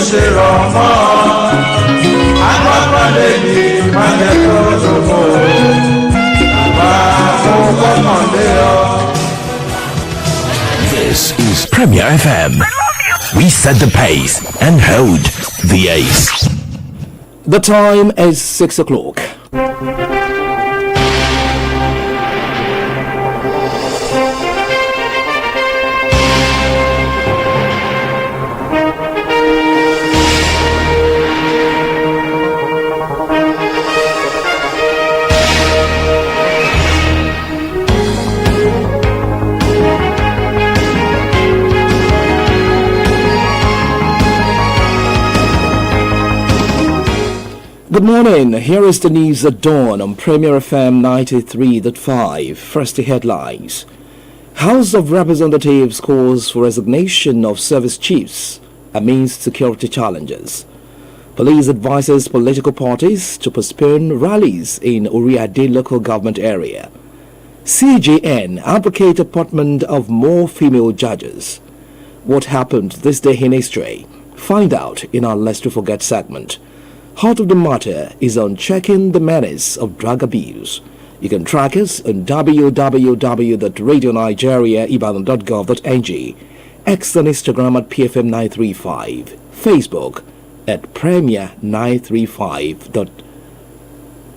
ṣe rọ̀ mọ́ agbábọ́lé ní májèkó lóko bá fún kọ́kànlé ọ. This is Premier FM. We set the pace and hold the ace. The time is 6 o'clock. Good morning. Here is the news at dawn on Premier FM 93.5. First, the headlines. House of Representatives calls for resignation of service chiefs amidst security challenges. Police advises political parties to postpone rallies in Oriade local government area. CJN advocate appointment of more female judges. What happened this day in history? Find out in our Let's To Forget segment. Heart of the matter is on checking the menace of drug abuse. You can track us on www.radionigeriaibadan.gov.ng, X and Instagram at PFM935, Facebook at Premier935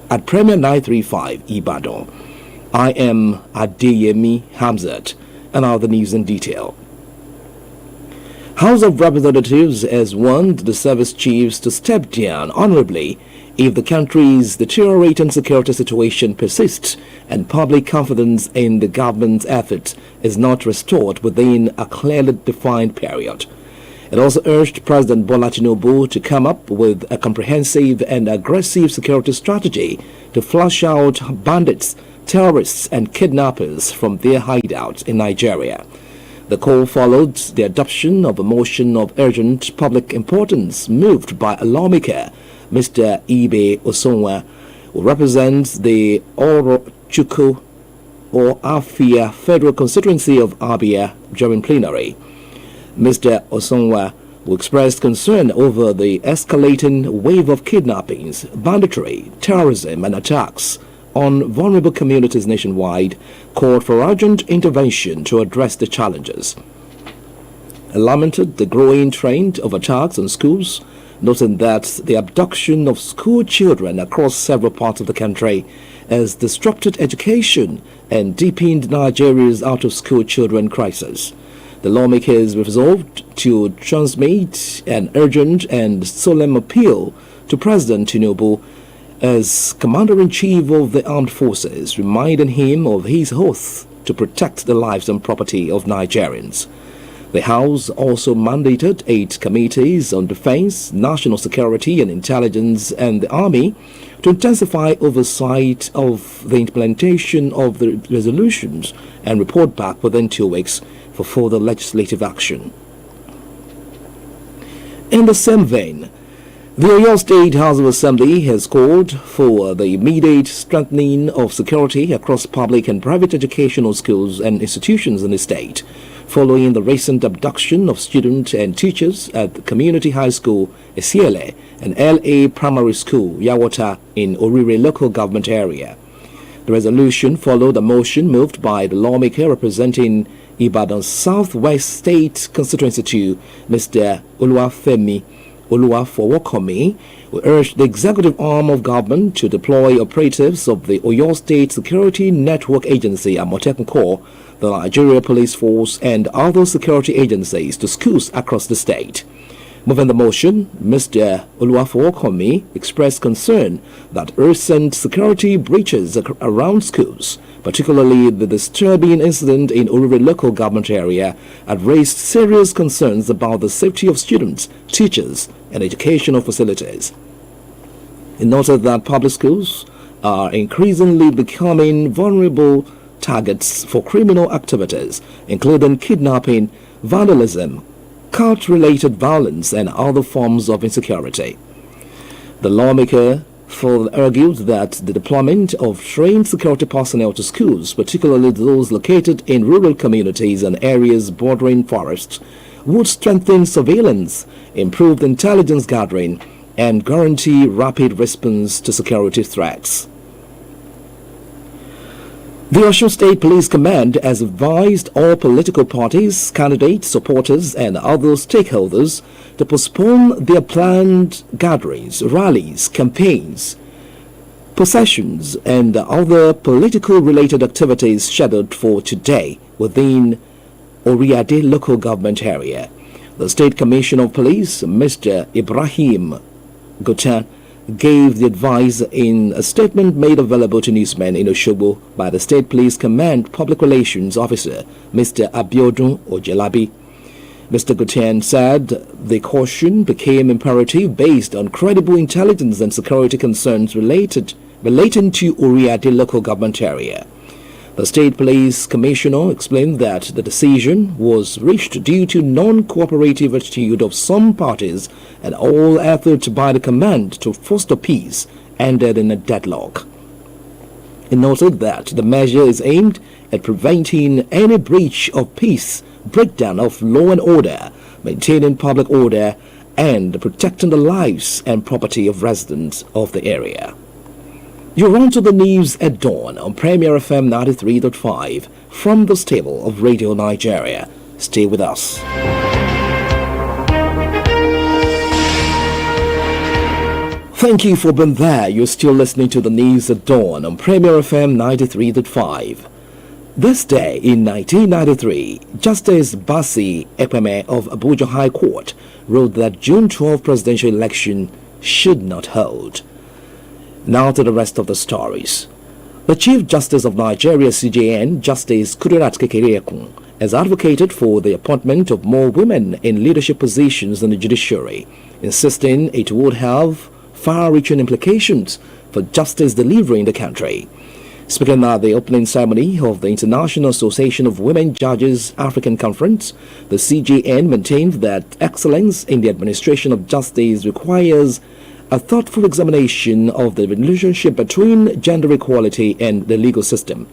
at Premier935 Ibadan. I am Adeyemi Hamzat, and now the news in detail. House of Representatives has warned the service chiefs to step down honorably if the country's deteriorating security situation persists and public confidence in the government's efforts is not restored within a clearly defined period. It also urged President Bola Tinubu to come up with a comprehensive and aggressive security strategy to flush out bandits, terrorists and kidnappers from their hideouts in Nigeria. The call followed the adoption of a motion of urgent public importance moved by a lawmaker, Mr. Ibe Osonwa, who represents the Orochukwu or Afia Federal Constituency of Abia during plenary. Mr. Osonwa who expressed concern over the escalating wave of kidnappings, banditry, terrorism and attacks on vulnerable communities nationwide, called for urgent intervention to address the challenges. He lamented the growing trend of attacks on schools, noting that the abduction of school children across several parts of the country has disrupted education and deepened Nigeria's out-of-school children crisis. The lawmakers resolved to transmit an urgent and solemn appeal to President Tinubu as Commander-in-Chief of the Armed Forces, reminding him of his oath to protect the lives and property of Nigerians. The House also mandated 8 committees on defense, national security and intelligence and the Army to intensify oversight of the implementation of the resolutions and report back within 2 weeks for further legislative action. In the same vein, the Oyo State House of Assembly has called for the immediate strengthening of security across public and private educational schools and institutions in the state, following the recent abduction of students and teachers at the Community High School, Esiele, and LA Primary School, Yawata, in Orire local government area. The resolution followed a motion moved by the lawmaker representing Ibadan Southwest State Constituency 2, Mr. Oluwafemi Oluwafowokomi, who urged the executive arm of government to deploy operatives of the Oyo State Security Network Agency, Amotekun Corps, the Nigeria Police Force, and other security agencies to schools across the state. Moving the motion, Mr. Oluwafowokomi expressed concern that recent security breaches around schools, particularly the disturbing incident in Orire local government area, had raised serious concerns about the safety of students, teachers, and educational facilities. He noted that public schools are increasingly becoming vulnerable targets for criminal activities, including kidnapping, vandalism, cult-related violence, and other forms of insecurity. The lawmaker further argued that the deployment of trained security personnel to schools, particularly those located in rural communities and areas bordering forests, would strengthen surveillance, improve intelligence gathering, and guarantee rapid response to security threats. The Osun State Police Command has advised all political parties, candidates, supporters, and other stakeholders to postpone their planned gatherings, rallies, campaigns, processions, and other political-related activities scheduled for today within Oriade local government area. The State Commissioner of Police, Mr. Ibrahim Gotan, gave the advice in a statement made available to newsmen in Osogbo by the State Police Command Public Relations Officer, Mr. Abiodun Ojelabi. Mr. Gotan said the caution became imperative based on credible intelligence and security concerns relating to Oriade local government area. The State Police Commissioner explained that the decision was reached due to non-cooperative attitude of some parties and all efforts by the command to foster peace ended in a deadlock. He noted that the measure is aimed at preventing any breach of peace, breakdown of law and order, maintaining public order, and protecting the lives and property of residents of the area. You're on to the news at dawn on Premier FM 93.5 from the stable of Radio Nigeria. Stay with us. Thank you for being there. You're still listening to the news at dawn on Premier FM 93.5. This day in 1993, Justice Basi Ekpeme of Abuja High Court ruled that June 12 presidential election should not hold. Now to the rest of the stories. The Chief Justice of Nigeria CJN, Justice Kudirat Kekereekun, has advocated for the appointment of more women in leadership positions in the judiciary, insisting it would have far-reaching implications for justice delivery in the country. Speaking at the opening ceremony of the International Association of Women Judges African Conference, the CJN maintained that excellence in the administration of justice requires a thoughtful examination of the relationship between gender equality and the legal system.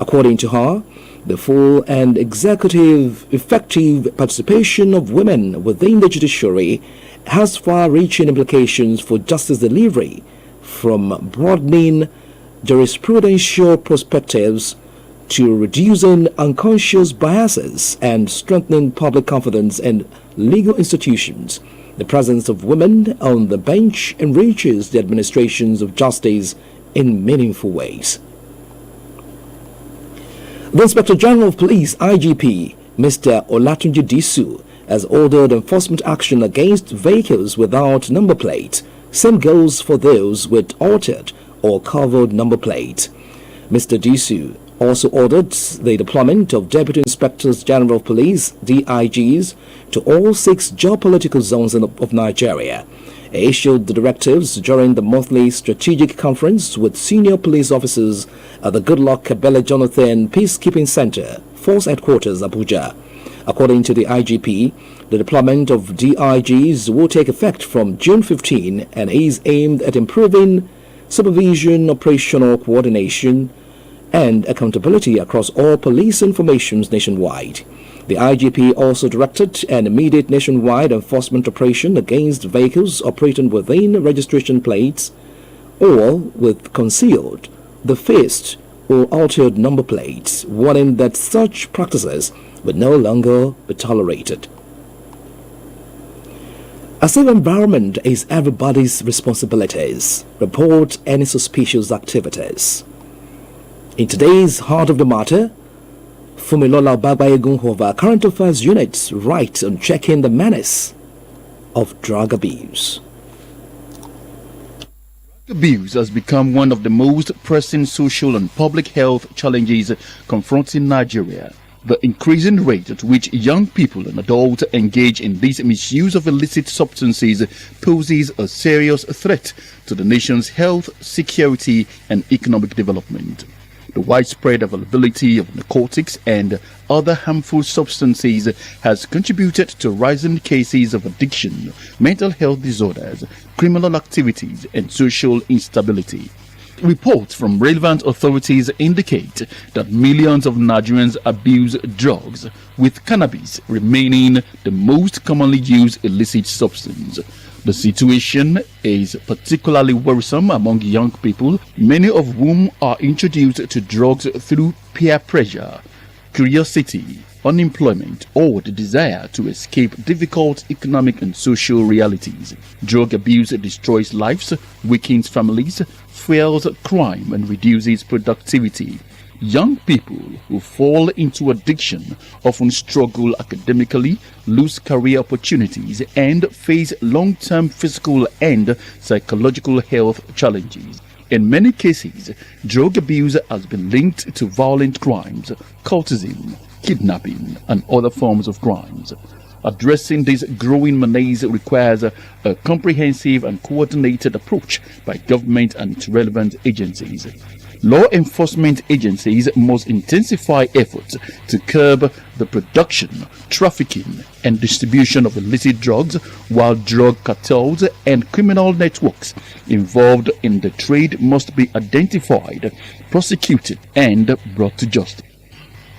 According to her, the full and executive effective participation of women within the judiciary has far-reaching implications for justice delivery, from broadening jurisprudential perspectives to reducing unconscious biases and strengthening public confidence in legal institutions. The presence of women on the bench enriches the administrations of justice in meaningful ways. The Inspector General of Police, IGP, Mr. Olatunji Disu, has ordered enforcement action against vehicles without number plate. Same goes for those with altered or covered number plate. Mr. Disu also ordered the deployment of Deputy Inspectors General of Police, DIGs, to all 6 geopolitical zones of Nigeria. He issued the directives during the monthly strategic conference with senior police officers at the Goodluck Kabele Jonathan Peacekeeping Center, Force Headquarters, Abuja. According to the IGP, the deployment of DIGs will take effect from June 15 and is aimed at improving supervision, operational coordination, and accountability across all police informations nationwide. The IGP also directed an immediate nationwide enforcement operation against vehicles operating within registration plates or with concealed, defaced, or altered number plates, warning that such practices would no longer be tolerated. A safe environment is everybody's responsibilities. Report any suspicious activities. In today's Heart of the Matter, Fumilola Bagbayegun of our Current Affairs Units writes on checking the menace of drug abuse. Abuse has become one of the most pressing social and public health challenges confronting Nigeria. The increasing rate at which young people and adults engage in this misuse of illicit substances poses a serious threat to the nation's health, security, and economic development. The widespread availability of narcotics and other harmful substances has contributed to rising cases of addiction, mental health disorders, criminal activities, and social instability. Reports from relevant authorities indicate that millions of Nigerians abuse drugs, with cannabis remaining the most commonly used illicit substance. The situation is particularly worrisome among young people, many of whom are introduced to drugs through peer pressure, curiosity, unemployment, or the desire to escape difficult economic and social realities. Drug abuse destroys lives, weakens families, fuels crime, and reduces productivity. Young people who fall into addiction often struggle academically, lose career opportunities, and face long-term physical and psychological health challenges. In many cases, drug abuse has been linked to violent crimes, cultism, kidnapping, and other forms of crimes. Addressing this growing menace requires a comprehensive and coordinated approach by government and its relevant agencies. Law enforcement agencies must intensify efforts to curb the production, trafficking, and distribution of illicit drugs, while drug cartels and criminal networks involved in the trade must be identified, prosecuted, and brought to justice.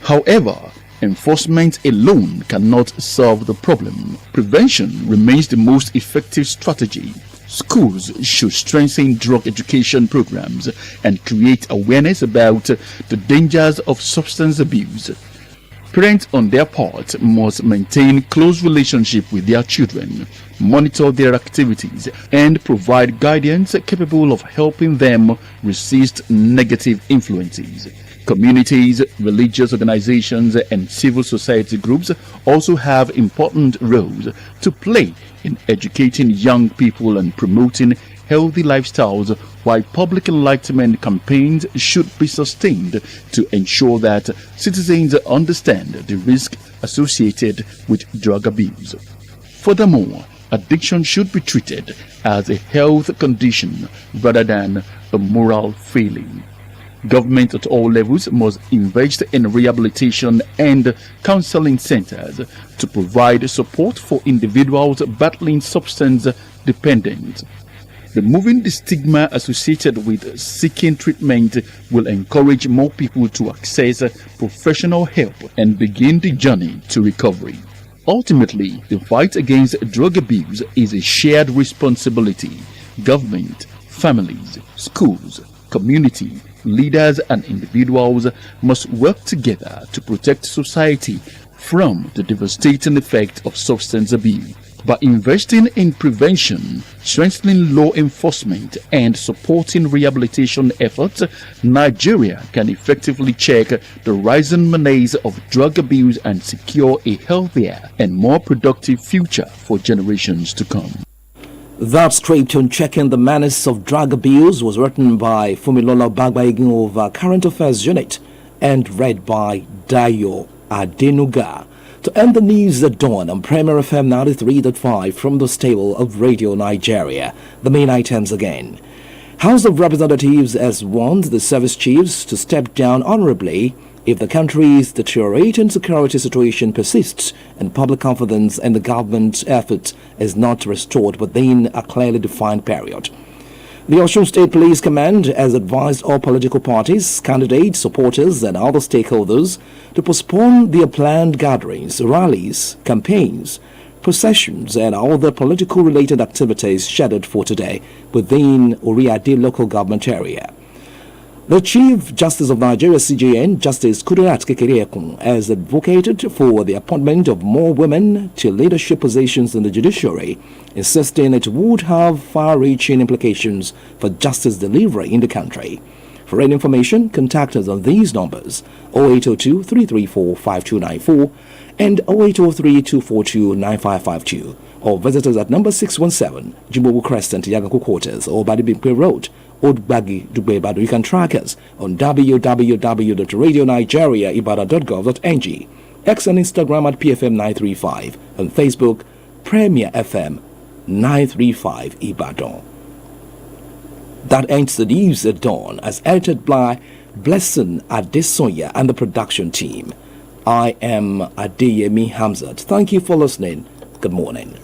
However, enforcement alone cannot solve the problem. Prevention remains the most effective strategy. Schools should strengthen drug education programs and create awareness about the dangers of substance abuse. Parents, on their part, must maintain close relationship with their children, monitor their activities, and provide guidance capable of helping them resist negative influences. Communities, religious organizations, and civil society groups also have important roles to play in educating young people and promoting healthy lifestyles, while public enlightenment campaigns should be sustained to ensure that citizens understand the risk associated with drug abuse. Furthermore, addiction should be treated as a health condition rather than a moral failing. Government at all levels must invest in rehabilitation and counseling centers to provide support for individuals battling substance dependence. Removing the stigma associated with seeking treatment will encourage more people to access professional help and begin the journey to recovery. Ultimately, the fight against drug abuse is a shared responsibility. Government, families, schools, community, leaders, and individuals must work together to protect society from the devastating effect of substance abuse. By investing in prevention, strengthening law enforcement, and supporting rehabilitation efforts, Nigeria can effectively check the rising menace of drug abuse and secure a healthier and more productive future for generations to come. That script on checking the menace of drug abuse was written by Fumilola Bagbaigin of our Current Affairs Unit and read by Dayo Adenuga. To end the news at dawn on Premier FM 93.5 from the stable of Radio Nigeria, the main items again. House of Representatives has warned the service chiefs to step down honorably if the country's deteriorating security situation persists and public confidence in the government's effort is not restored within a clearly defined period. The Osun State Police Command has advised all political parties, candidates, supporters, and other stakeholders to postpone their planned gatherings, rallies, campaigns, processions, and other political-related activities scheduled for today within Oriade local government area. The Chief Justice of Nigeria CJN, Justice Kudirat Kekereekun, has advocated for the appointment of more women to leadership positions in the judiciary, insisting it would have far-reaching implications for justice delivery in the country. For any information, contact us on these numbers: 0802-334-5294 and 0803-242-9552, or visit us at number 617 Jibowu Crescent, Yagaku Quarters, or Badibimpe Road, Old Baggy, Dugbe Badu. You can track us on www.radionigeriaibadan.gov.ng, X and Instagram at PFM935, and Facebook Premier FM 935 Ibadan. That ends the news at dawn, as edited by Blessing Adesoya and the production team. I am Adeyemi Hamzat. Thank you for listening. Good morning.